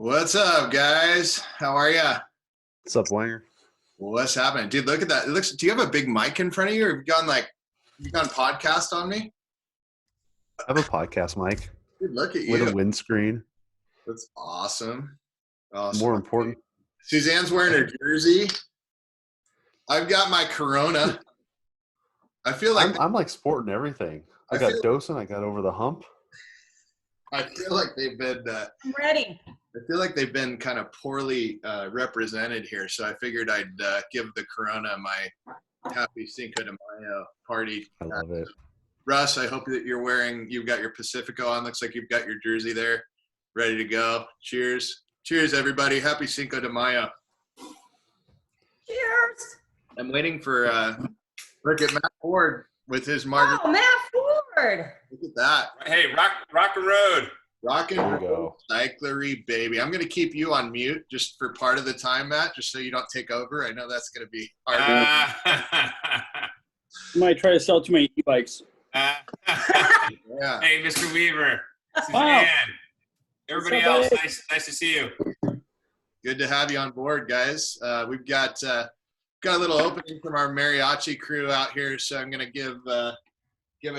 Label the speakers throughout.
Speaker 1: What's up, guys? How are ya?
Speaker 2: What's up, Wanger?
Speaker 1: What's happening, dude? Look at that. It looks. Do you have a big mic in front of you, or have you gone podcast on me?
Speaker 2: I have a podcast mic
Speaker 1: Dude, look at
Speaker 2: with
Speaker 1: you.
Speaker 2: a windscreen.
Speaker 1: That's awesome. Awesome.
Speaker 2: More important,
Speaker 1: Suzanne's wearing her jersey. I've got my Corona. I feel like
Speaker 2: I'm like sporting everything. I got Docent. I got Over the Hump.
Speaker 1: I feel like they've been.
Speaker 3: I'm ready.
Speaker 1: I feel like they've been kind of poorly represented here, so I figured I'd give the Corona my happy Cinco de Mayo party.
Speaker 2: I love it.
Speaker 1: Russ, I hope that you've got your Pacifico on. Looks like you've got your jersey there, ready to go. Cheers. Cheers, everybody. Happy Cinco de Mayo.
Speaker 3: Cheers.
Speaker 1: I'm waiting for, look at Matt Ford with his margarita.
Speaker 3: Oh, Matt Ford.
Speaker 1: Look at that.
Speaker 4: Hey, Rock N Road.
Speaker 1: Rock N Road Cyclery, baby. I'm going to keep you on mute just for part of the time, Matt, just so you don't take over. I know that's going to be hard.
Speaker 5: You might try to sell too many e-bikes.
Speaker 1: Yeah.
Speaker 4: Hey, Mr. Weaver. Suzanne.
Speaker 5: Wow.
Speaker 4: Everybody
Speaker 5: What's up,
Speaker 4: else, nice to see you.
Speaker 1: Good to have you on board, guys. We've got a little opening from our mariachi crew out here, so I'm going to give a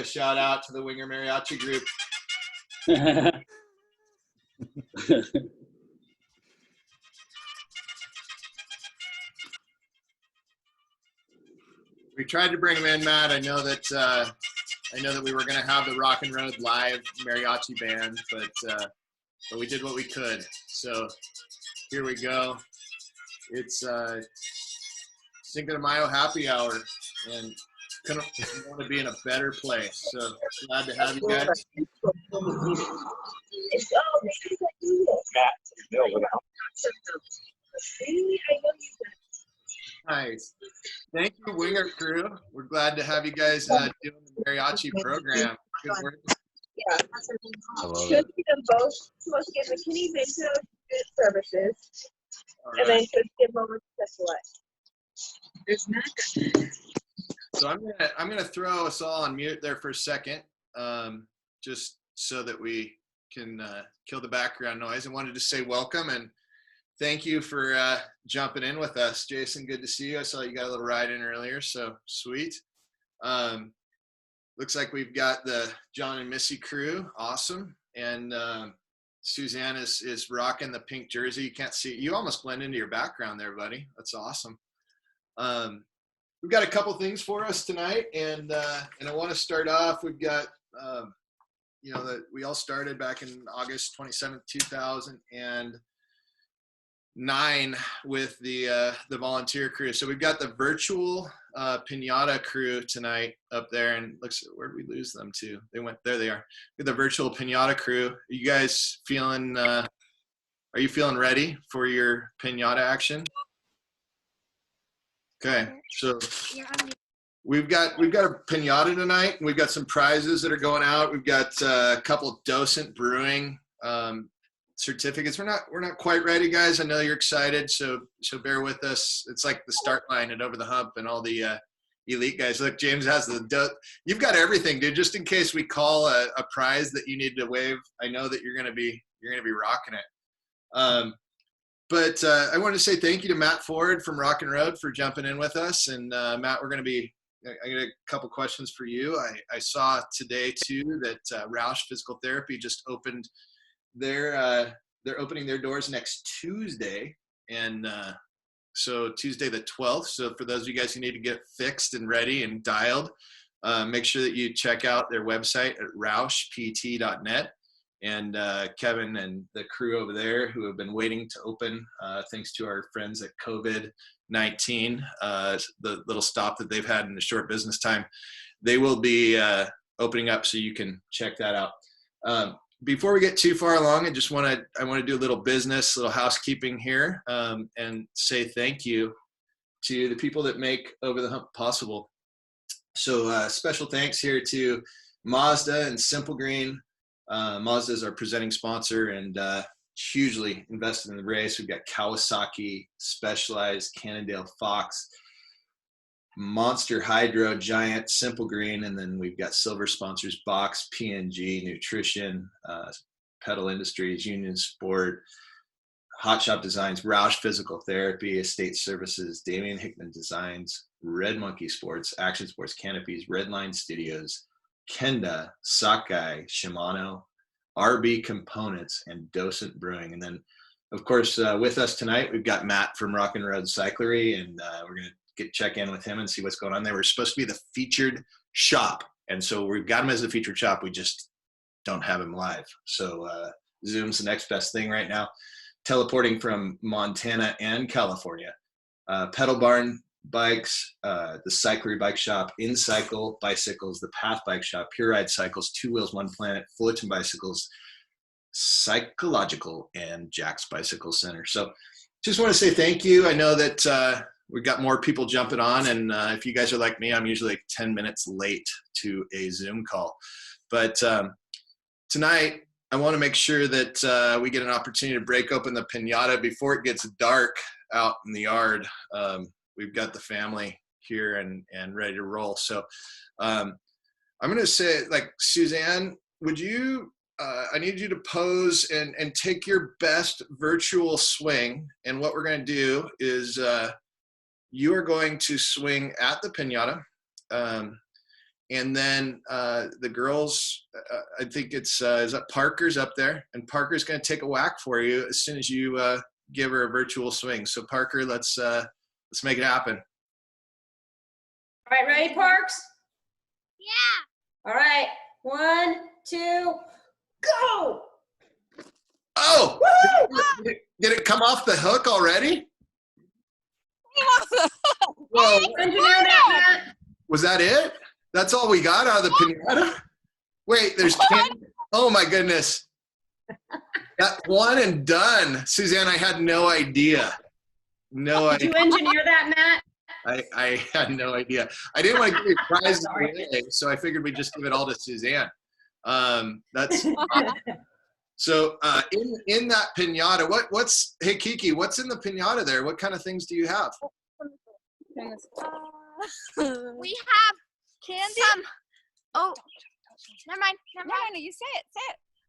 Speaker 1: shout out to the Winger Mariachi group. We tried to bring him in, Matt. I know that we were going to have the Rock N Road live mariachi band, but we did what we could. So here we go. It's Cinco de Mayo happy hour, and couldn't want to be in a better place. So glad to have you guys. Nice. Thank you, Winger crew. We're glad to have you guys doing the mariachi program. Good work.
Speaker 6: Yeah, should be them both. Supposed to give McKinney Vinto good services,
Speaker 1: All
Speaker 6: and then
Speaker 1: right.
Speaker 6: should give over to Select. There's not.
Speaker 1: So I'm gonna throw us all on mute there for a second, just so that we can kill the background noise. I wanted to say welcome and thank you for jumping in with us, Jason. Good to see you. I saw you got a little ride in earlier, so sweet. Looks like we've got the John and Missy crew. Awesome. And Suzanne is rocking the pink jersey. You can't see, you almost blend into your background there, buddy. That's awesome. We've got a couple things for us tonight, and I want to start off. We've got, that we all started back in August 27th, 2009 with the volunteer crew. So we've got the virtual piñata crew tonight up there, and where did we lose them to? There they are. With the virtual piñata crew. Are you guys feeling? Are you feeling ready for your piñata action? Okay, so we've got a piñata tonight. We've got some prizes that are going out. We've got a couple of Docent Brewing certificates. We're not quite ready, guys. I know you're excited, so bear with us. It's like the start line at Over the Hump and all the elite guys. Look, James has you've got everything, dude. Just in case we call a prize that you need to wave, I know that you're gonna be rocking it. But I wanted to say thank you to Matt Ford from Rock N Road for jumping in with us. And Matt, I got a couple questions for you. I saw today too that Roush Physical Therapy just opened they're opening their doors next Tuesday, and so Tuesday the 12th. So for those of you guys who need to get fixed and ready and dialed, make sure that you check out their website at roushpt.net. And Kevin and the crew over there who have been waiting to open, thanks to our friends at COVID-19, the little stop that they've had in a short business time, they will be opening up, so you can check that out. Before we get too far along, I want to do a little little housekeeping here, and say thank you to the people that make Over the Hump possible. So special thanks here to Mazda and Simple Green. Mazda is our presenting sponsor and hugely invested in the race. We've got Kawasaki, Specialized, Cannondale, Fox, Monster Hydro, Giant, Simple Green, and then we've got silver sponsors: Box, PNG, Nutrition, Pedal Industries, Union Sport, Hot Shop Designs, Roush Physical Therapy, Estate Services, Damian Hickman Designs, Red Monkey Sports, Action Sports Canopies, Redline Studios, Kenda, Sakai, Shimano, RB Components, and Docent Brewing. And then, of course, with us tonight, we've got Matt from Rock N Road Cyclery, and we're going to check in with him and see what's going on there. We're supposed to be the featured shop, and so we've got him as the featured shop. We just don't have him live. So Zoom's the next best thing right now. Teleporting from Montana and California. Pedal Barn Bikes, the Cyclery Bike Shop, InCycle Bicycles, the Path Bike Shop, Pure Ride Cycles, Two Wheels, One Planet, Fullerton Bicycles, Psychological, and Jack's Bicycle Center. So just want to say thank you. I know that we've got more people jumping on, and if you guys are like me, I'm usually like 10 minutes late to a Zoom call. But tonight, I want to make sure that we get an opportunity to break open the piñata before it gets dark out in the yard. We've got the family here and ready to roll. So I'm going to say, like, Suzanne, would you, I need you to pose and take your best virtual swing. And what we're going to do is you are going to swing at the piñata. And then the girls, I think it's, is that Parker's up there? And Parker's going to take a whack for you as soon as you give her a virtual swing. So Parker, let's make it happen.
Speaker 3: All right, ready, Parks?
Speaker 6: Yeah.
Speaker 3: All right, 1, 2, go!
Speaker 1: Oh, did it come off the hook already? Whoa.
Speaker 3: Engineer that, Matt.
Speaker 1: Was that it? That's all we got out of the piñata? Wait, there's candy. Oh my goodness. That one and done. Suzanne, I had no idea. No
Speaker 3: Did you
Speaker 1: idea.
Speaker 3: engineer that, Matt?
Speaker 1: I had no idea. I didn't want to give you prizes away, so I figured we'd just give it all to Suzanne. That's so in that piñata, what's hey Kiki, what's in the piñata there? What kind of things do you have?
Speaker 6: We have candy. Never mind. No, you say it.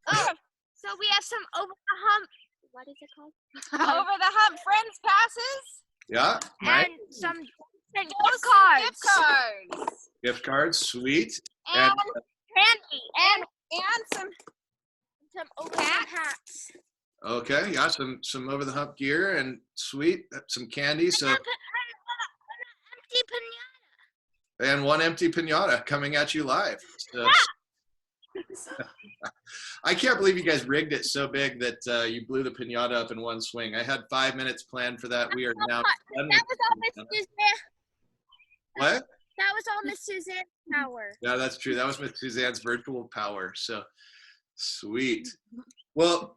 Speaker 6: Oh, so we have some over the hump. What is it called? Over the hump friends passes.
Speaker 1: Yeah. Right.
Speaker 6: And some gift cards.
Speaker 1: Gift cards, sweet.
Speaker 6: And candy. And some over the hump hats.
Speaker 1: Okay, yeah, some over the hump gear and sweet, some candy. So
Speaker 6: Empty piñata.
Speaker 1: and one empty piñata coming at you live. So, I can't believe you guys rigged it so big that you blew the piñata up in one swing. I had 5 minutes planned for that. We are now done.
Speaker 6: That was all Miss Suzanne.
Speaker 1: What?
Speaker 6: That was all Miss Suzanne's power.
Speaker 1: Yeah, that's true. That was Miss Suzanne's virtual power. So sweet. Well,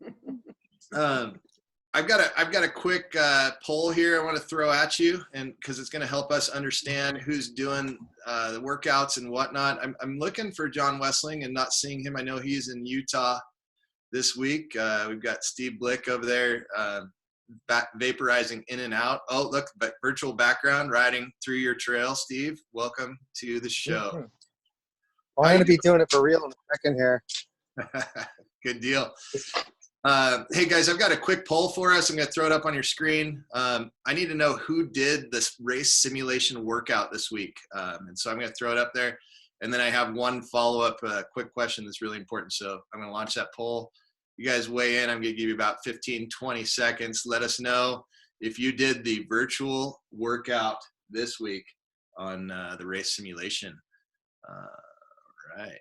Speaker 1: I've got a quick poll here I want to throw at you, and because it's going to help us understand who's doing the workouts and whatnot. I'm looking for John Wessling and not seeing him. I know he's in Utah this week. We've got Steve Blick over there vaporizing in and out. Oh, look, virtual background riding through your trail. Steve, welcome to the show.
Speaker 7: Well, I'm going to be doing it for real in a second here.
Speaker 1: Good deal. Hey guys, I've got a quick poll for us. I'm going to throw it up on your screen. I need to know who did this race simulation workout this week. And so I'm going to throw it up there. And then I have one follow-up quick question that's really important. So I'm going to launch that poll. You guys weigh in. I'm going to give you about 15, 20 seconds. Let us know if you did the virtual workout this week on the race simulation. All right.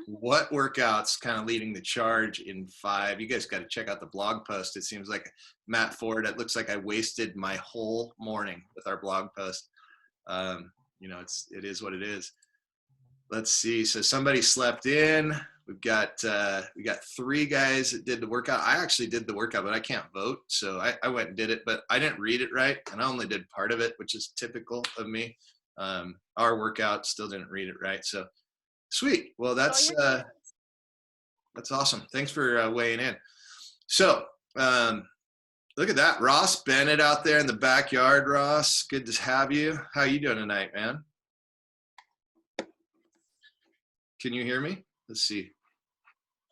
Speaker 1: What workouts kind of leading the charge in 5? You guys got to check out the blog post. It seems like Matt Ford, it looks like I wasted my whole morning with our blog post. You know, it is what it is. Let's see. So somebody slept in. We got 3 guys that did the workout. I actually did the workout, but I can't vote. So I went and did it, but I didn't read it right. And I only did part of it, which is typical of me. Our workout still didn't read it right. So sweet. Well, that's awesome. Thanks for weighing in. So look at that. Ross Bennett out there in the backyard. Ross, good to have you. How you doing tonight, man? Can you hear me? Let's see.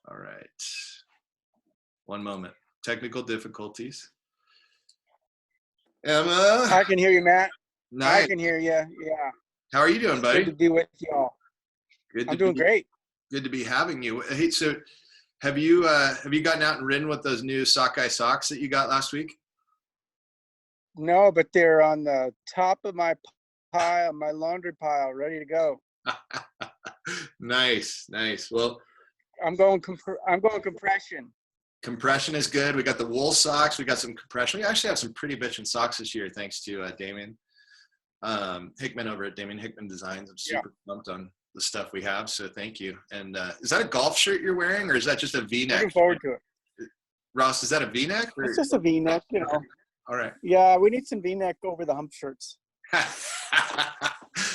Speaker 1: All right. One moment. Technical difficulties. Emma.
Speaker 7: I can hear you, Matt.
Speaker 1: Nice.
Speaker 7: I can hear you. Yeah.
Speaker 1: How are you doing, buddy?
Speaker 7: Good to be with y'all.
Speaker 1: Good.
Speaker 7: I'm doing great.
Speaker 1: Good to be having you. Hey, so have you gotten out and ridden with those new sockeye socks that you got last week?
Speaker 7: No, but they're on the top of my pile, my laundry pile, ready to go.
Speaker 1: Nice. Well,
Speaker 7: I'm going compression.
Speaker 1: compression is good. We got the wool socks. We got some compression. We actually have some pretty bitchin' socks this year, thanks to Damien Hickman over at Damien Hickman Designs. I'm super pumped on the stuff we have, so thank you. And is that a golf shirt you're wearing, or is that just a V-neck?
Speaker 7: Looking forward to it.
Speaker 1: Ross, is that a V-neck?
Speaker 7: It's just a V-neck, you know.
Speaker 1: All right.
Speaker 7: Yeah, we need some V-neck over the hump shirts.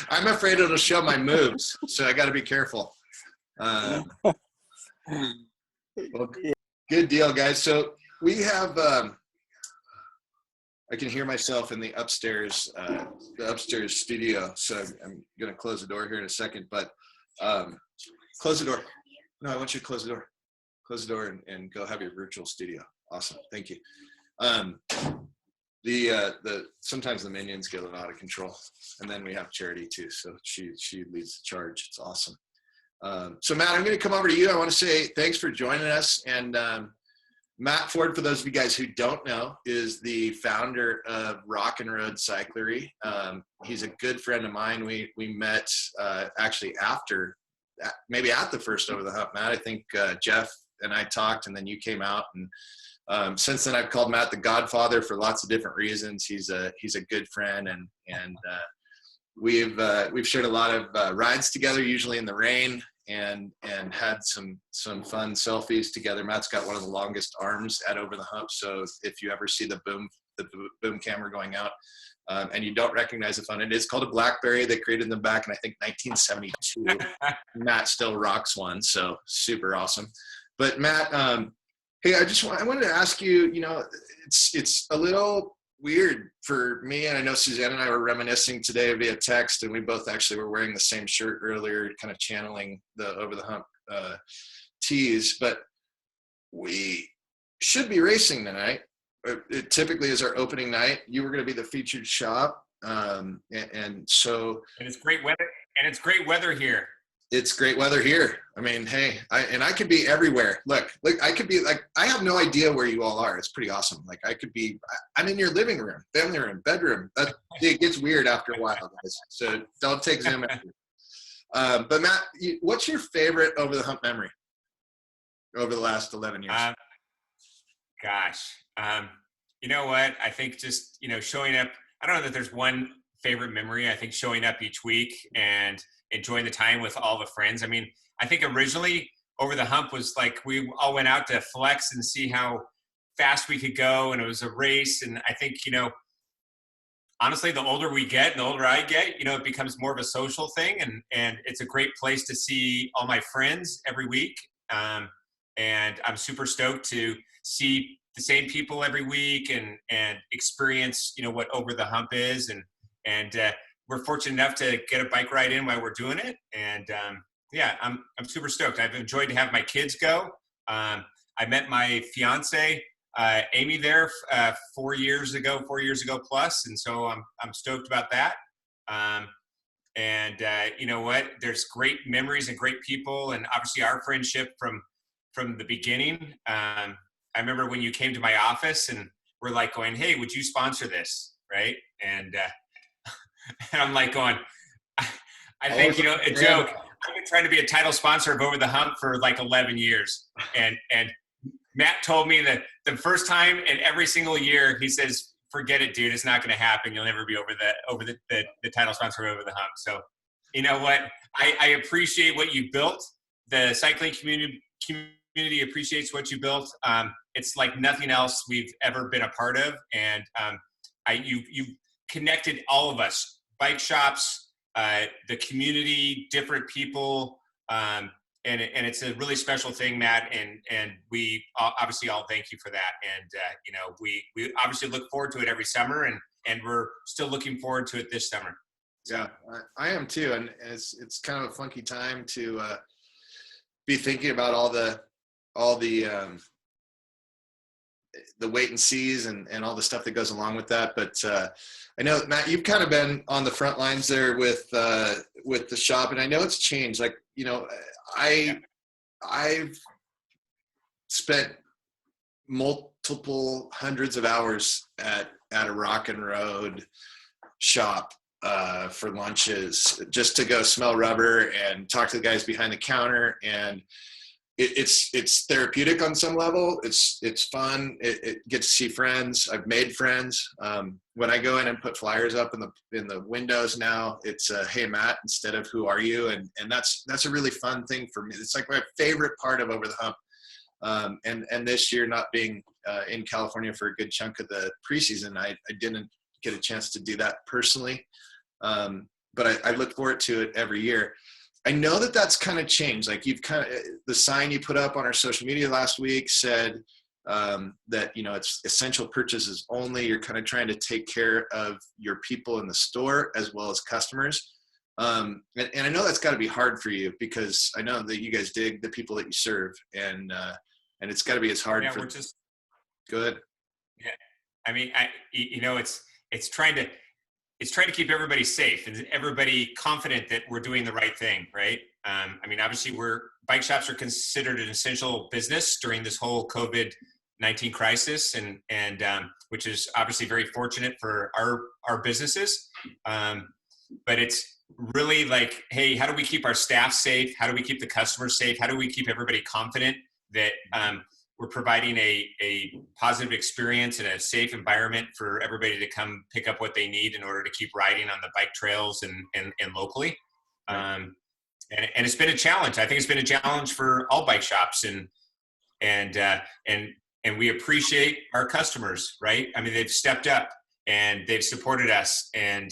Speaker 1: I'm afraid it'll show my moves, so I got to be careful. Well, good deal, guys. So we have. I can hear myself in the upstairs studio, so I'm going to close the door here in a second. But close the door. No, I want you to close the door. Close the door and go have your virtual studio. Awesome, thank you. Sometimes the minions get a little out of control, and then we have Charity too. So she leads the charge. It's awesome. So Matt, I'm going to come over to you. I want to say thanks for joining us. And Matt Ford, for those of you guys who don't know, is the founder of Rock N Road Cyclery. He's a good friend of mine. We met actually after, maybe at the first Over the Hump, Matt. I think Jeff and I talked, and then you came out. And since then, I've called Matt the Godfather for lots of different reasons. He's a good friend, and we've shared a lot of rides together, usually in the rain, and had some fun selfies together. Matt's got one of the longest arms at Over the Hump, so if you ever see the boom camera going out and you don't recognize the phone, it is called a BlackBerry. They created them back in, I think, 1972. Matt still rocks one, so super awesome. But Matt, hey, I wanted to ask you, it's a little weird for me, and I know Suzanne and I were reminiscing today via text, and we both actually were wearing the same shirt earlier, kind of channeling the Over the Hump tees, but we should be racing tonight. It typically is our opening night. You were going to be the featured shop, and it's great weather.
Speaker 4: And it's great weather here.
Speaker 1: It's great weather here. I mean, hey, I could be everywhere. Look, I could be like, I have no idea where you all are. It's pretty awesome. Like I'm in your living room, family room, bedroom. It gets weird after a while, guys. So don't take Zoom after. But Matt, what's your favorite Over the Hump memory over the last 11 years?
Speaker 4: You know what? I think just, showing up, I don't know that there's one favorite memory. I think showing up each week and enjoying the time with all the friends. I mean, I think originally Over the Hump was like we all went out to flex and see how fast we could go, and it was a race. And I think, honestly, the older we get and the older I get, it becomes more of a social thing, and it's a great place to see all my friends every week. And I'm super stoked to see the same people every week and experience, what Over the Hump is. And we're fortunate enough to get a bike ride in while we're doing it. And I'm super stoked. I've enjoyed to have my kids go. I met my fiance, Amy, there 4 years ago plus. And so I'm stoked about that. You know what, there's great memories and great people. And obviously our friendship from the beginning. I remember when you came to my office and we're like going, hey, would you sponsor this? Right. And I'm like going, I think, a joke. I've been trying to be a title sponsor of Over the Hump for like 11 years. And Matt told me that the first time and every single year, he says, forget it, dude. It's not going to happen. You'll never be over the title sponsor of Over the Hump. So, you know what? I appreciate what you built. The cycling community appreciates what you built. It's like nothing else we've ever been a part of. And you connected all of us, bike shops, the community, different people, and it's a really special thing, Matt. And we obviously all thank you for that. And we obviously look forward to it every summer, and we're still looking forward to it this summer. So.
Speaker 1: Yeah, I am too, and it's kind of a funky time to be thinking about all the the wait and sees and all the stuff that goes along with that. But I know, Matt, you've kind of been on the front lines there with the shop, and I know it's changed. Like, you know, I've spent multiple hundreds of hours at a Rock N Road shop for lunches, just to go smell rubber and talk to the guys behind the counter. And it's therapeutic on some level. It's fun. It gets to see friends. I've made friends. When I go in and put flyers up in the windows now, it's hey Matt instead of who are you, and that's a really fun thing for me. It's like my favorite part of Over the Hump. And this year, not being in California for a good chunk of the preseason, I didn't get a chance to do that personally. But I look forward to it every year. I know that that's kind of changed. Like the sign you put up on our social media last week said that, you know, it's essential purchases only. You're kind of trying to take care of your people in the store as well as customers. And I know that's got to be hard for you, because I know that you guys dig the people that you serve, and it's got to be as hard.
Speaker 4: Yeah,
Speaker 1: for
Speaker 4: we're just
Speaker 1: good.
Speaker 4: Yeah, I mean, you know, it's trying to keep everybody safe and everybody confident that we're doing the right thing, right? I mean, obviously, bike shops are considered an essential business during this whole COVID-19 crisis, and which is obviously very fortunate for our businesses. But it's really like, hey, how do we keep our staff safe? How do we keep the customers safe? How do we keep everybody confident that we're providing a positive experience and a safe environment for everybody to come pick up what they need in order to keep riding on the bike trails and locally. And it's been a challenge. I think it's been a challenge for all bike shops, and we appreciate our customers, right? I mean, they've stepped up and they've supported us, and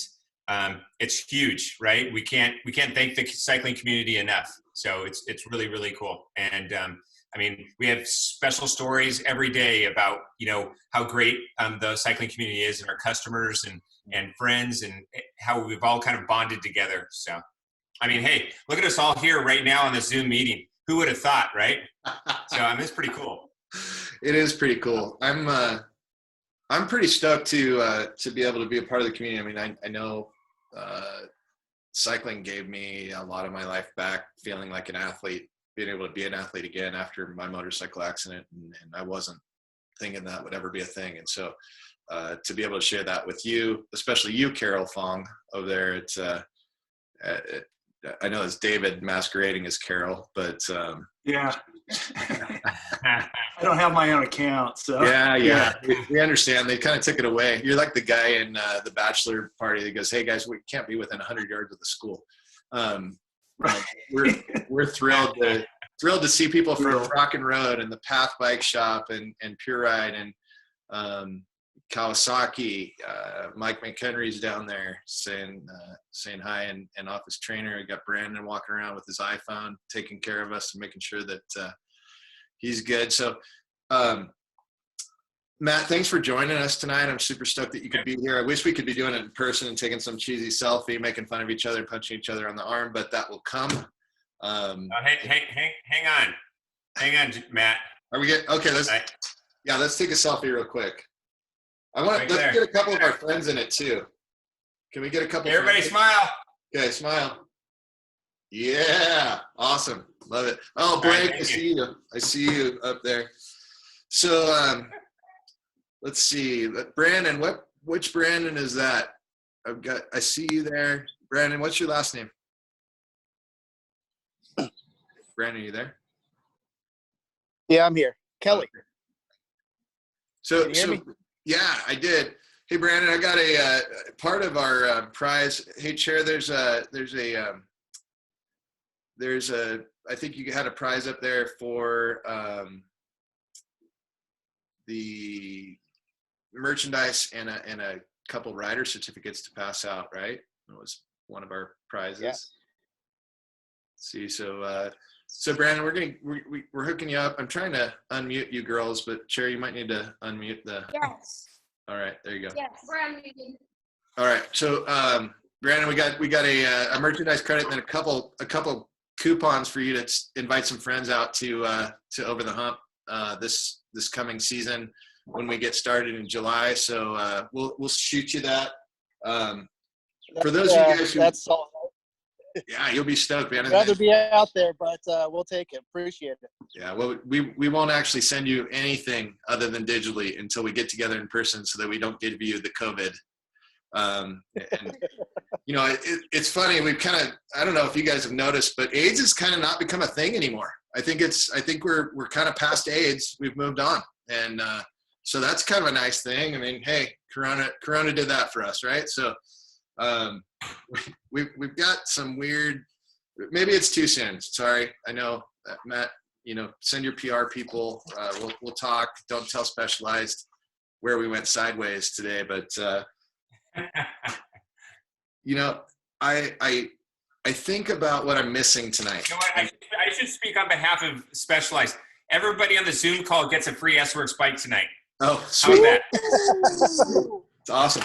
Speaker 4: it's huge, right? We can't thank the cycling community enough. So it's really, really cool. And I mean, we have special stories every day about, you know, how great the cycling community is, and our customers and friends, and how we've all kind of bonded together. So, I mean, hey, look at us all here right now on the Zoom meeting. Who would have thought, right? So, I mean, it's pretty cool.
Speaker 1: It is pretty cool. I'm pretty stoked to be able to be a part of the community. I mean, I know cycling gave me a lot of my life back, feeling like an athlete, being able to be an athlete again after my motorcycle accident, and I wasn't thinking that would ever be a thing. And so to be able to share that with you, especially you, Carol Fong, over there, it's I know it's David masquerading as Carol, but
Speaker 8: yeah. I don't have my own account, so
Speaker 1: yeah. We understand. They kind of took it away. You're like the guy in the bachelor party that goes, "Hey guys, we can't be within 100 yards of the school."
Speaker 8: Right.
Speaker 1: We're thrilled to see people from Rock N Road and the Path Bike Shop and Pure Ride and Kawasaki. Mike McHenry's down there saying hi, and Office Trainer. We got Brandon walking around with his iPhone, taking care of us and making sure that he's good. So, Matt, thanks for joining us tonight. I'm super stoked that you could be here. I wish we could be doing it in person and taking some cheesy selfie, making fun of each other, punching each other on the arm, but that will come.
Speaker 4: Hang on, Matt.
Speaker 1: Are we good? Okay, let's take a selfie real quick. Let's get a couple of our friends in it too. Can we get a couple?
Speaker 4: Everybody
Speaker 1: friends?
Speaker 4: smile.
Speaker 1: Okay, smile. Yeah, awesome. Love it. Oh, Blake, right, I see you. I see you up there. So let's see. Brandon, which Brandon is that? I see you there. Brandon, what's your last name? Brandon, you there?
Speaker 7: Yeah, I'm here. Kelly.
Speaker 1: So yeah, I did. Hey, Brandon, I got a part of our prize. Hey, Chair, there's a I think you had a prize up there for the merchandise and a couple rider certificates to pass out, right? It was one of our prizes. Yeah. See, so Brandon, we're hooking you up. I'm trying to unmute you girls, but Chair, you might need to unmute the.
Speaker 3: Yes.
Speaker 1: All right, there you go.
Speaker 3: Yes, we're unmuted.
Speaker 1: All right, so Brandon, we got a merchandise credit and then a couple coupons for you to invite some friends out to Over the Hump this coming season. when we get started in July. So we'll shoot you that. For those of you guys who,
Speaker 7: that's all.
Speaker 1: yeah, you'll be stoked, man.
Speaker 7: I'd rather be out there, but we'll take it. Appreciate it.
Speaker 1: Yeah, well, we won't actually send you anything other than digitally until we get together in person, so that we don't give you the COVID. And you know, it's funny. We've kind of, I don't know if you guys have noticed, but AIDS has kind of not become a thing anymore. I think we're kind of past AIDS. We've moved on, and so that's kind of a nice thing. I mean, hey, Corona did that for us, right? So we've got some weird. Maybe it's too soon. Sorry, I know, Matt. You know, send your PR people. We'll talk. Don't tell Specialized where we went sideways today, but you know, I think about what I'm missing tonight.
Speaker 4: You know what? I should speak on behalf of Specialized. Everybody on the Zoom call gets a free S-Works bike tonight.
Speaker 1: Oh, sweet.
Speaker 4: How's that?
Speaker 1: It's awesome.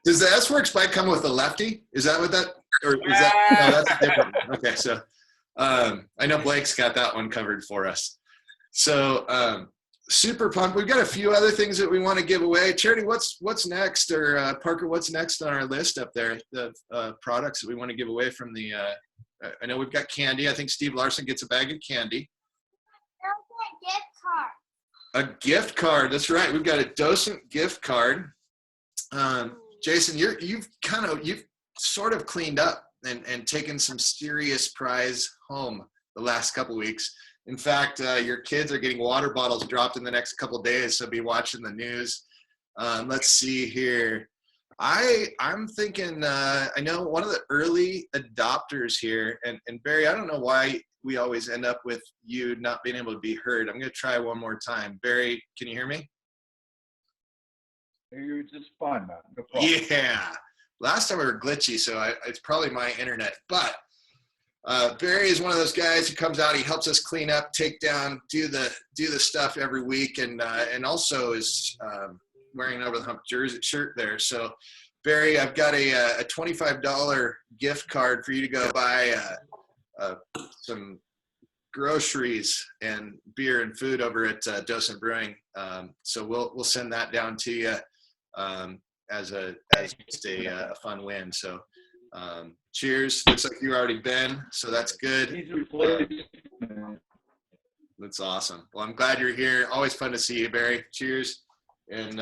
Speaker 1: Does the S-Works bike come with a lefty? Is that what that, or is that, no, that's different. Okay, so I know Blake's got that one covered for us. So super pumped. We've got a few other things that we want to give away. Charity, what's next? Or Parker, what's next on our list up there? The products that we want to give away from the, I know we've got candy. I think Steve Larson gets a bag of candy. A gift card. That's right. We've got a Docent gift card. Jason, you've sort of cleaned up and taken some serious prize home the last couple weeks. In fact, your kids are getting water bottles dropped in the next couple days, so be watching the news. Let's see here. I'm thinking, I know one of the early adopters here, and Barry, I don't know why we always end up with you not being able to be heard. I'm going to try one more time. Barry, can you hear me?
Speaker 9: You're just fine, man. No problem.
Speaker 1: Yeah. Last time we were glitchy, so it's probably my internet. But Barry is one of those guys who comes out. He helps us clean up, take down, do the stuff every week, and also is wearing an Over the Hump shirt there. So Barry, I've got a $25 gift card for you to go buy some groceries and beer and food over at Docent Brewing. So we'll send that down to you as just a fun win. So cheers. Looks like you've already been, so that's good. That's awesome. Well, I'm glad you're here. Always fun to see you, Barry. Cheers, and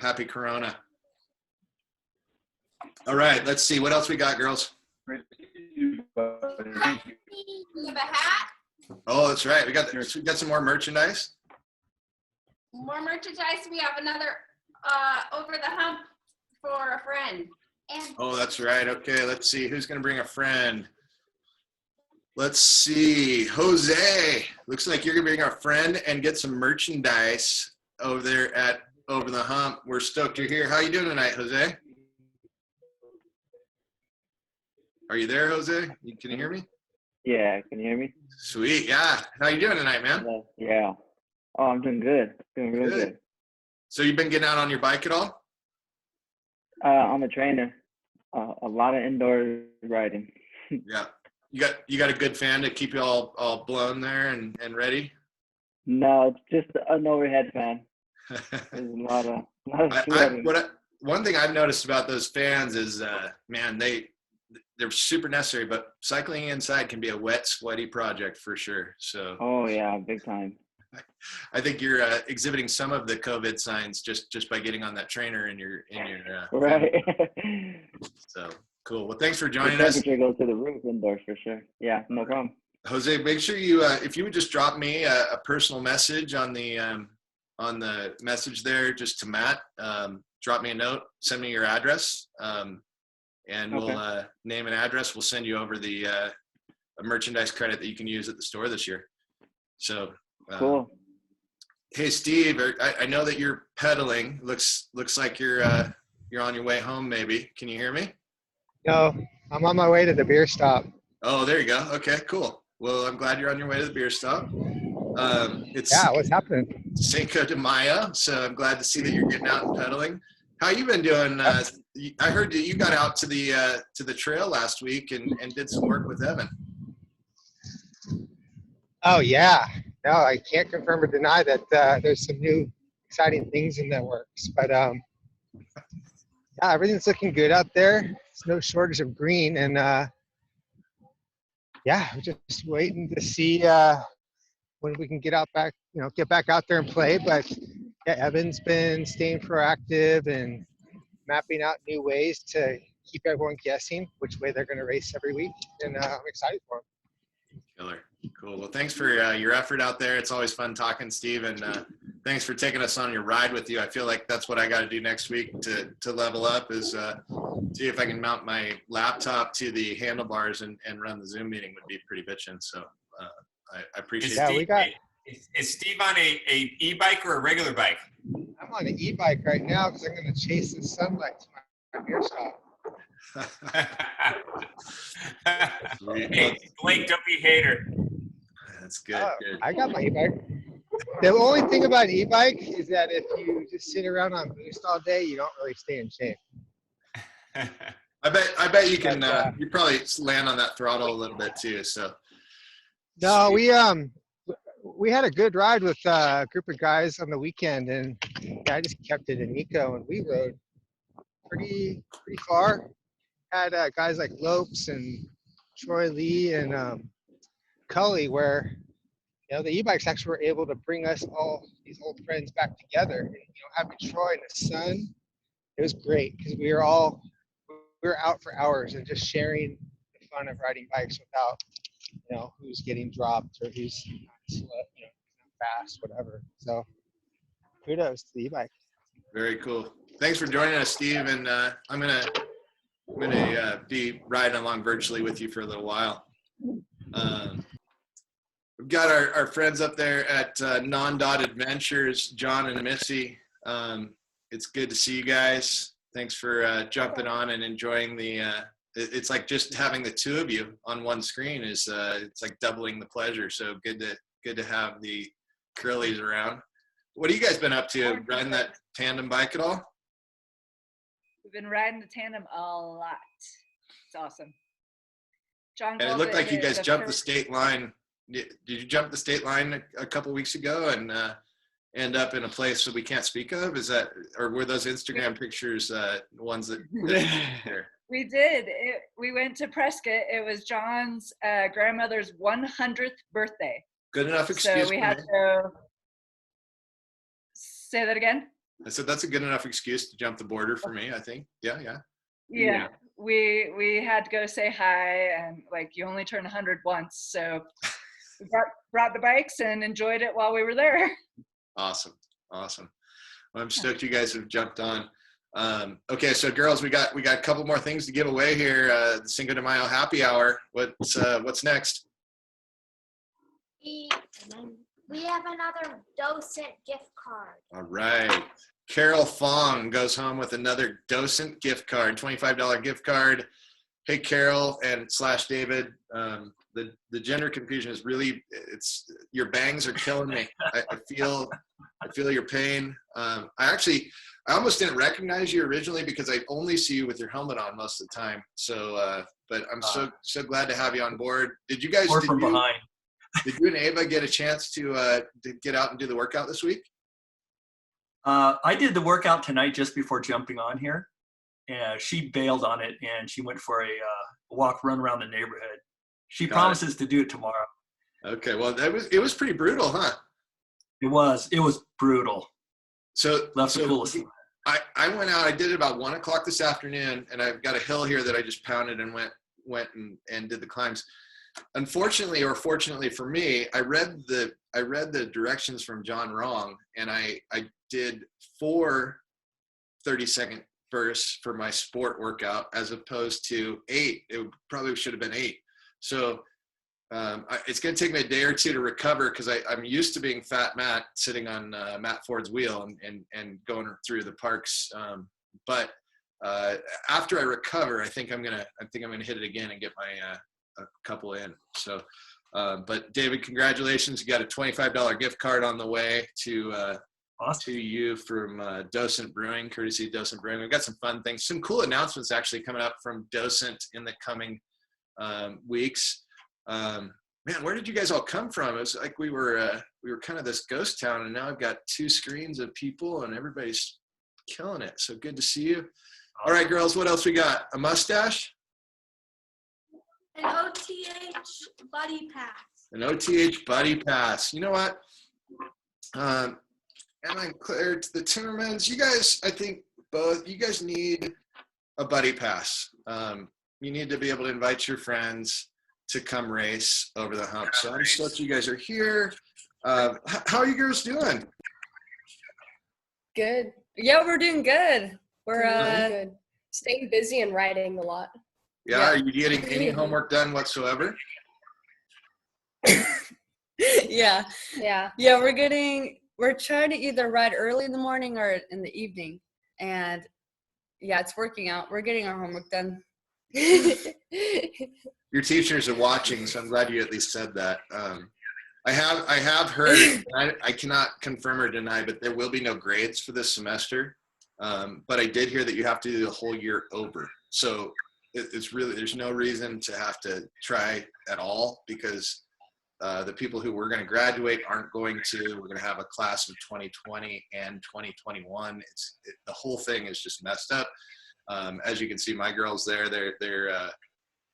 Speaker 1: happy Corona. All right, let's see what else we got, girls.
Speaker 6: We have a hat.
Speaker 1: Oh, that's right. We got some more merchandise.
Speaker 3: More merchandise. We have another Over the Hump for a friend.
Speaker 6: And
Speaker 1: Oh, that's right. Okay, let's see. Who's going to bring a friend? Let's see. Jose. Looks like you're going to bring a friend and get some merchandise over there at Over the Hump. We're stoked you're here. How you doing tonight, Jose? Are you there, Jose? Can you hear me?
Speaker 10: Yeah, can you hear me?
Speaker 1: Sweet. Yeah. How you doing tonight, man?
Speaker 10: Yeah. Oh, I'm doing good. Doing really good.
Speaker 1: So you've been getting out on your bike at all?
Speaker 10: I'm a trainer. A lot of indoor riding.
Speaker 1: Yeah. You got a good fan to keep you all blown there and ready?
Speaker 10: No, it's just an overhead fan. There's a lot of sweating.
Speaker 1: One thing I've noticed about those fans is, man, they're super necessary, but cycling inside can be a wet, sweaty project for sure. So. Oh yeah,
Speaker 10: big time.
Speaker 1: I think you're exhibiting some of the COVID signs just by getting on that trainer in your
Speaker 10: right.
Speaker 1: So cool. Well, thanks for joining
Speaker 10: the
Speaker 1: us.
Speaker 10: Temperature goes to the roof indoors for sure. Yeah, no problem.
Speaker 1: Jose, make sure you if you would just drop me a personal message on the message there, just to Matt. Drop me a note. Send me your address. And we'll name and address. We'll send you over the a merchandise credit that you can use at the store this year. So
Speaker 10: cool.
Speaker 1: Hey Steve, I know that you're pedaling. Looks like you're on your way home. Maybe can you hear me?
Speaker 11: No, I'm on my way to the beer stop.
Speaker 1: Oh, there you go. Okay, cool. Well, I'm glad you're on your way to the beer stop.
Speaker 11: What's happening?
Speaker 1: Cinco de Mayo, so I'm glad to see that you're getting out and pedaling. How you been doing? I heard that you got out to the trail last week and did some work with Evan.
Speaker 11: Oh yeah, no, I can't confirm or deny that there's some new exciting things in the works. But yeah, everything's looking good out there. There's no shortage of green, and yeah, we're just waiting to see when we can get back out there and play. But yeah, Evan's been staying proactive and mapping out new ways to keep everyone guessing which way they're going to race every week, and I'm excited for them.
Speaker 1: Killer. Cool. Well, thanks for your effort out there. It's always fun talking, Steve, and thanks for taking us on your ride with you. I feel like that's what I got to do next week to level up is see if I can mount my laptop to the handlebars and run the Zoom meeting would be pretty bitchin'. So I appreciate it.
Speaker 4: Is Steve on a e-bike or a regular bike?
Speaker 11: I'm on an e-bike right now because I'm going to chase the sunlight to my beer stop.
Speaker 4: Hey, Blake, don't be a hater.
Speaker 1: That's good. Good.
Speaker 11: I got my e-bike. The only thing about e-bike is that if you just sit around on boost all day, you don't really stay in shape.
Speaker 1: I bet you can. You probably land on that throttle a little bit too. So.
Speaker 11: No, we had a good ride with a group of guys on the weekend, and I just kept it in eco, and we rode pretty far. Had guys like Lopes and Troy Lee and Cully, where the e-bikes actually were able to bring us all these old friends back together. And, having Troy in the sun, it was great because we were out for hours and just sharing the fun of riding bikes without who's getting dropped or who's not fast, whatever. So kudos to the e-bike.
Speaker 1: Very cool. Thanks for joining us, Steve. And I'm gonna be riding along virtually with you for a little while. We've got our friends up there at Non-Dot Adventures, John and Missy. It's good to see you guys. Thanks for jumping on and enjoying the. It's like just having the two of you on one screen is it's like doubling the pleasure. So good to have the Curlies around. What have you guys been up to? Riding that tandem bike at all?
Speaker 12: We've been riding the tandem a lot. It's awesome. John,
Speaker 1: and it looked like you guys jumped the state line. Did you jump the state line a couple weeks ago and end up in a place that we can't speak of? Is that, or were those Instagram pictures ones that
Speaker 12: We did. We went to Prescott. It was John's grandmother's 100th birthday.
Speaker 1: Good enough excuse.
Speaker 12: So we had to say that again.
Speaker 1: I said that's a good enough excuse to jump the border for me, I think. Yeah.
Speaker 12: We had to go say hi, and you only turn 100 once, so we brought the bikes and enjoyed it while we were there.
Speaker 1: Awesome. Well, I'm stoked you guys have jumped on. Okay, so girls, we got a couple more things to give away here. The Cinco de Mayo happy hour. What's next?
Speaker 6: We have another Docent gift card.
Speaker 1: All right. Carol Fong goes home with another Docent gift card, $25 gift card. Hey, Carol and / David, the gender confusion is really, your bangs are killing me. I feel your pain. I almost didn't recognize you originally because I only see you with your helmet on most of the time. So, but I'm so glad to have you on board. Did you guys,
Speaker 8: behind.
Speaker 1: Did you and Ava get a chance to get out and do the workout this week?
Speaker 8: I did the workout tonight just before jumping on here. And she bailed on it, and she went for a run around the neighborhood. She promises to do it tomorrow.
Speaker 1: Okay, well, it was pretty brutal, huh?
Speaker 8: It was brutal.
Speaker 1: So
Speaker 8: the coolest.
Speaker 1: I went out. I did it about 1 o'clock this afternoon, and I've got a hill here that I just pounded and went and did the climbs. Unfortunately, or fortunately for me, I read the directions from John wrong, and I did 4 30-second bursts for my sport workout as opposed to 8. It probably should have been 8. So it's going to take me a day or two to recover because I'm used to being Fat Matt sitting on Matt Ford's wheel and going through the parks. But after I recover, I think I'm gonna hit it again and get my a couple in. So, but David, congratulations! You got a $25 gift card on the way to you from Docent Brewing, courtesy of Docent Brewing. We've got some fun things, some cool announcements actually coming up from Docent in the coming weeks. man, where did you guys all come from? It was like we were kind of this ghost town, and now I've got 2 screens of people, and everybody's killing it. So good to see you. All right, girls, what else we got? A mustache?
Speaker 3: An OTH buddy pass.
Speaker 1: An OTH buddy pass. You know what? And I'm clear to the Timmermans. You guys, I think both, you guys need a buddy pass. You need to be able to invite your friends to come race over the hump. So I'm stoked you guys are here. How are you girls doing?
Speaker 13: Good. Yeah, we're doing good. We're
Speaker 14: good. Staying busy and riding a lot.
Speaker 1: Yeah, are you getting any homework done whatsoever?
Speaker 13: Yeah.
Speaker 14: Yeah.
Speaker 13: Yeah, we're trying to either ride early in the morning or in the evening. And yeah, it's working out. We're getting our homework done.
Speaker 1: Your teachers are watching, so I'm glad you at least said that. I have heard, I cannot confirm or deny, but there will be no grades for this semester. But I did hear that you have to do the whole year over. So it's really, there's no reason to have to try at all, because the people who we're going to graduate aren't going to. We're going to have a class of 2020 and 2021. The whole thing is just messed up. As you can see, my girls there, they're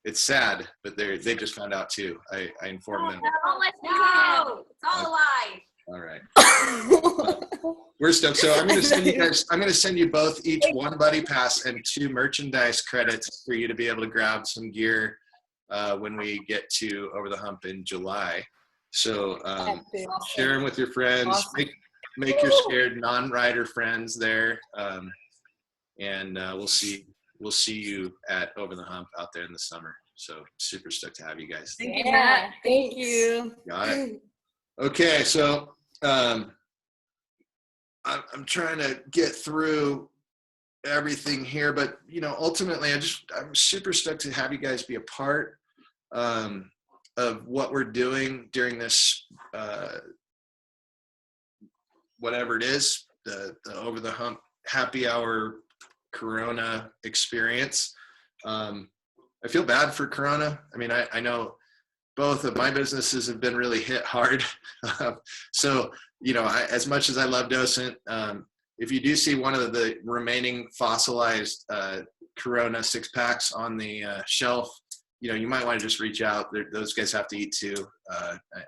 Speaker 1: it's sad, but they just found out too. I informed them.
Speaker 3: No, it's all a lie.
Speaker 1: All right. We're stoked. So I'm going to send you both each 1 buddy pass and 2 merchandise credits for you to be able to grab some gear when we get to Over the Hump in July. So share them with your friends.
Speaker 13: Awesome.
Speaker 1: Make your scared non-rider friends there, and we'll see you at Over the Hump out there in the summer. So super stoked to have you guys.
Speaker 13: Thank you, Matt. Thank you.
Speaker 1: Got it. Okay, so I'm trying to get through everything here, but ultimately I'm super stoked to have you guys be a part of what we're doing during this whatever it is, the Over the Hump happy hour Corona experience. I feel bad for Corona. I mean, I know both of my businesses have been really hit hard. So, as much as I love Docent, if you do see one of the remaining fossilized Corona 6-packs on the shelf, you might want to just reach out. Those guys have to eat too.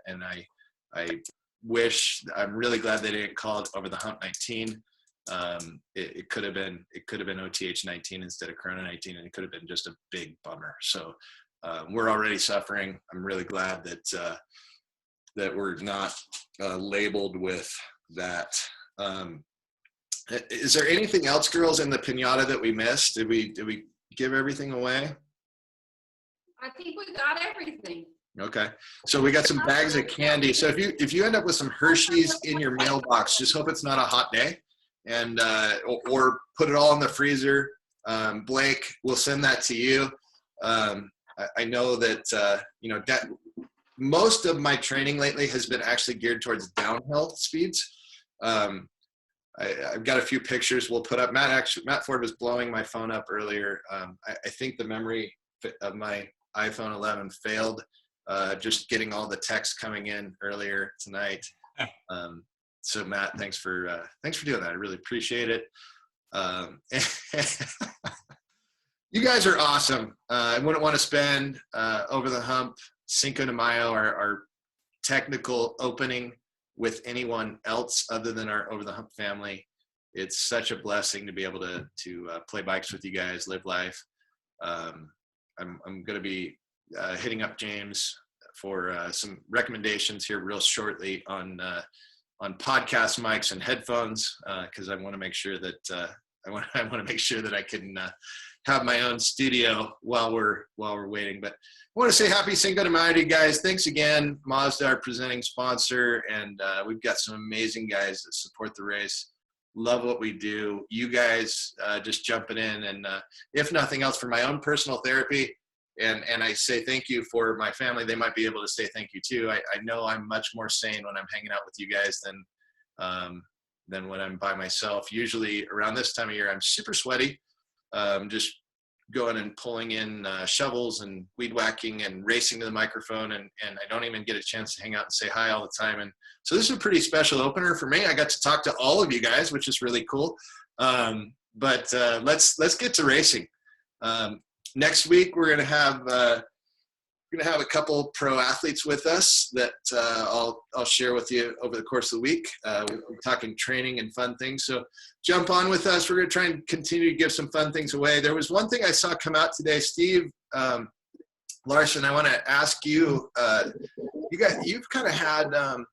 Speaker 1: And I'm really glad they didn't call it Over the Hump 19. It could have been OTH 19 instead of Corona 19, and it could have been just a big bummer. So we're already suffering. I'm really glad that we're not labeled with that. Is there anything else, girls, in the piñata that we missed? Did we give everything away?
Speaker 3: I think we got everything.
Speaker 1: Okay, so we got some bags of candy. So if you end up with some Hershey's in your mailbox, just hope it's not a hot day, and or put it all in the freezer. Blake will send that to you. I know that most of my training lately has been actually geared towards downhill speeds. I've got a few pictures we'll put up. Matt Ford was blowing my phone up earlier. I think the memory of my iPhone 11 failed. Just getting all the text coming in earlier tonight. So Matt, thanks for doing that. I really appreciate it. You guys are awesome. I wouldn't want to spend Over the Hump, Cinco de Mayo, our technical opening with anyone else other than our Over the Hump family. It's such a blessing to be able to play bikes with you guys, live life. I'm going to be hitting up James for some recommendations here real shortly on podcast mics and headphones, because I want to make sure that I want to make sure that I can have my own studio while we're waiting. But I want to say happy Cinco de Mayo to you guys. Thanks again, Mazda, our presenting sponsor, and we've got some amazing guys that support the race. Love what we do. You guys just jumping in, and if nothing else, for my own personal therapy, and I say thank you for my family. They might be able to say thank you too. I know I'm much more sane when I'm hanging out with you guys than when I'm by myself. Usually around this time of year, I'm super sweaty, just going and pulling in shovels and weed whacking and racing to the microphone, and I don't even get a chance to hang out and say hi all the time. And so this is a pretty special opener for me. I got to talk to all of you guys, which is really cool. But let's get to racing. Next week we're gonna have a couple pro athletes with us that I'll share with you over the course of the week. We're talking training and fun things. So jump on with us. We're going to try and continue to give some fun things away. There was one thing I saw come out today, Steve Larson. I want to ask you. You've kind of had an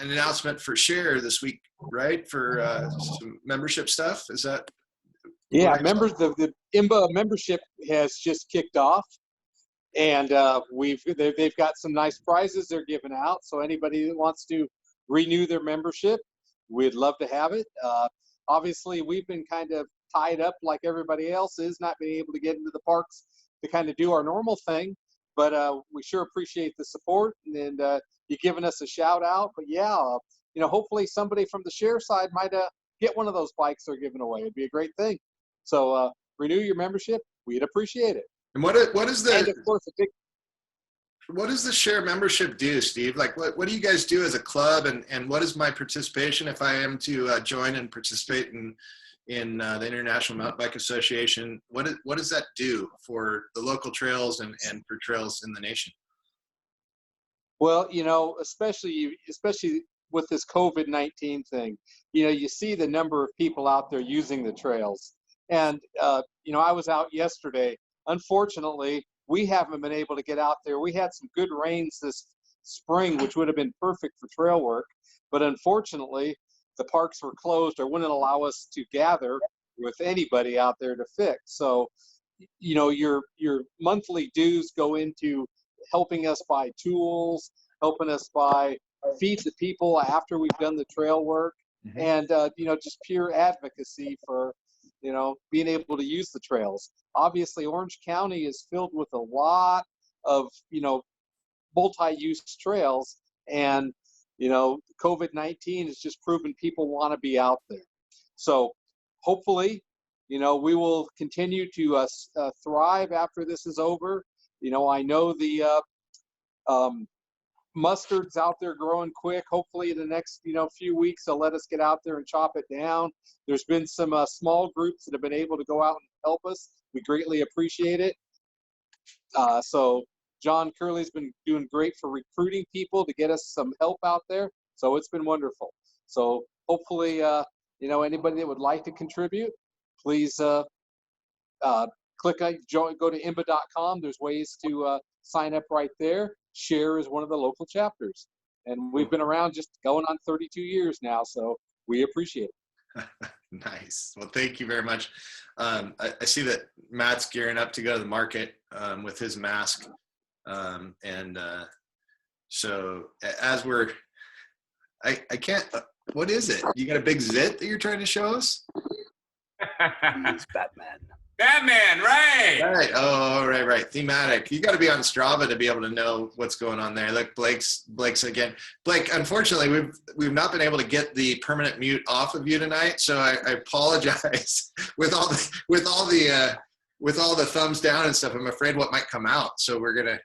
Speaker 1: announcement for Share this week, right? For some membership stuff. Is that?
Speaker 15: Yeah, members. The IMBA membership has just kicked off. And they've got some nice prizes they're giving out. So anybody that wants to renew their membership, we'd love to have it. Obviously, we've been kind of tied up like everybody else is, not being able to get into the parks to kind of do our normal thing. But we sure appreciate the support and you giving us a shout out. But yeah, hopefully somebody from the Share side might get one of those bikes they're giving away. It'd be a great thing. So renew your membership. We'd appreciate it.
Speaker 1: And what is the,
Speaker 15: and of course,
Speaker 1: what does the Share membership do, Steve? Like, what do you guys do as a club, and what is my participation if I am to join and participate in the International Mountain Bike Association? What does that do for the local trails and for trails in the nation?
Speaker 15: Well, especially with this COVID-19 thing, you see the number of people out there using the trails, and I was out yesterday. Unfortunately, we haven't been able to get out there. We had some good rains this spring, which would have been perfect for trail work. But unfortunately, the parks were closed or wouldn't allow us to gather with anybody out there to fix. So, your monthly dues go into helping us buy tools, helping us buy feed the people after we've done the trail work, and, just pure advocacy for, being able to use the trails. Obviously, Orange County is filled with a lot of, multi-use trails, and, COVID-19 has just proven people want to be out there. So hopefully, we will continue to thrive after this is over. I know the mustard's out there growing quick. Hopefully in the next, few weeks, they'll let us get out there and chop it down. There's been some small groups that have been able to go out and help us. We greatly appreciate it. So John Curley's been doing great for recruiting people to get us some help out there. So it's been wonderful. So hopefully, anybody that would like to contribute, please go to imba.com. There's ways to sign up right there. Share is one of the local chapters. And we've been around just going on 32 years now. So we appreciate it.
Speaker 1: Nice. Well, thank you very much. I see that Matt's gearing up to go to the market with his mask. So as we're, I can't, what is it? You got a big zit that you're trying to show us?
Speaker 2: It's Batman.
Speaker 4: Batman, right.
Speaker 1: Right. Oh, right. Thematic. You got to be on Strava to be able to know what's going on there. Look, Blake's again. Blake, unfortunately, we've not been able to get the permanent mute off of you tonight, so I apologize with all the thumbs down and stuff. I'm afraid what might come out. So we're gonna.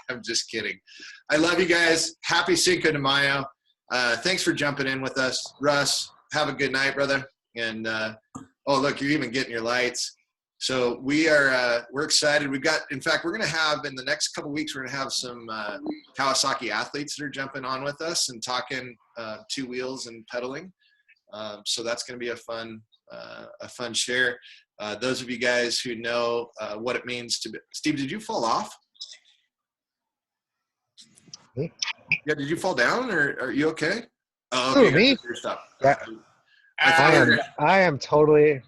Speaker 1: I'm just kidding. I love you guys. Happy Cinco de Mayo. Thanks for jumping in with us, Russ. Have a good night, brother. And oh, look, you're even getting your lights. So we're excited. We're going to have in the next couple of weeks, we're going to have some Kawasaki athletes that are jumping on with us and talking two wheels and pedaling. So that's going to be a fun share. Those of you guys who know what it means to be, Steve, did you fall off?
Speaker 11: Me?
Speaker 1: Yeah. Did you fall down or are you okay? Oh, okay.
Speaker 11: Me? Yeah. I am totally.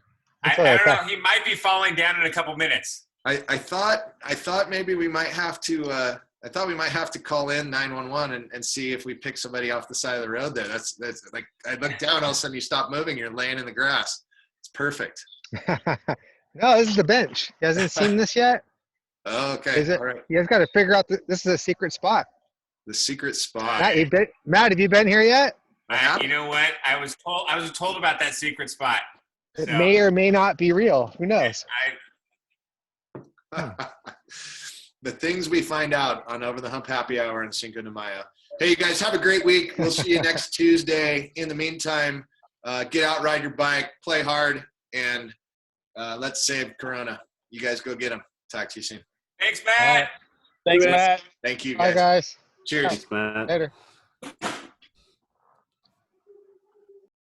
Speaker 4: I don't know. He might be falling down in a couple minutes.
Speaker 1: I thought maybe we might have to. I thought we might have to call in 911 and see if we pick somebody off the side of the road there. That's like I look down, all of a sudden you stop moving, you're laying in the grass. It's perfect.
Speaker 11: No, this is the bench. You hasn't seen this yet?
Speaker 1: Okay. All right.
Speaker 11: You guys got to figure out this is a secret spot.
Speaker 1: The secret spot.
Speaker 11: Matt, have you been here yet?
Speaker 4: You know what? I was told about that secret spot.
Speaker 11: It may or may not be real. Who knows?
Speaker 1: The things we find out on Over the Hump Happy Hour and Cinco de Mayo. Hey, you guys, have a great week. We'll see you next Tuesday. In the meantime, get out, ride your bike, play hard, and let's save Corona. You guys go get them. Talk to you soon.
Speaker 4: Thanks, Matt.
Speaker 7: Thanks, Matt.
Speaker 1: Thank you,
Speaker 11: Bye,
Speaker 1: guys.
Speaker 11: guys.
Speaker 1: Cheers.
Speaker 2: Thanks, Matt.
Speaker 11: Later.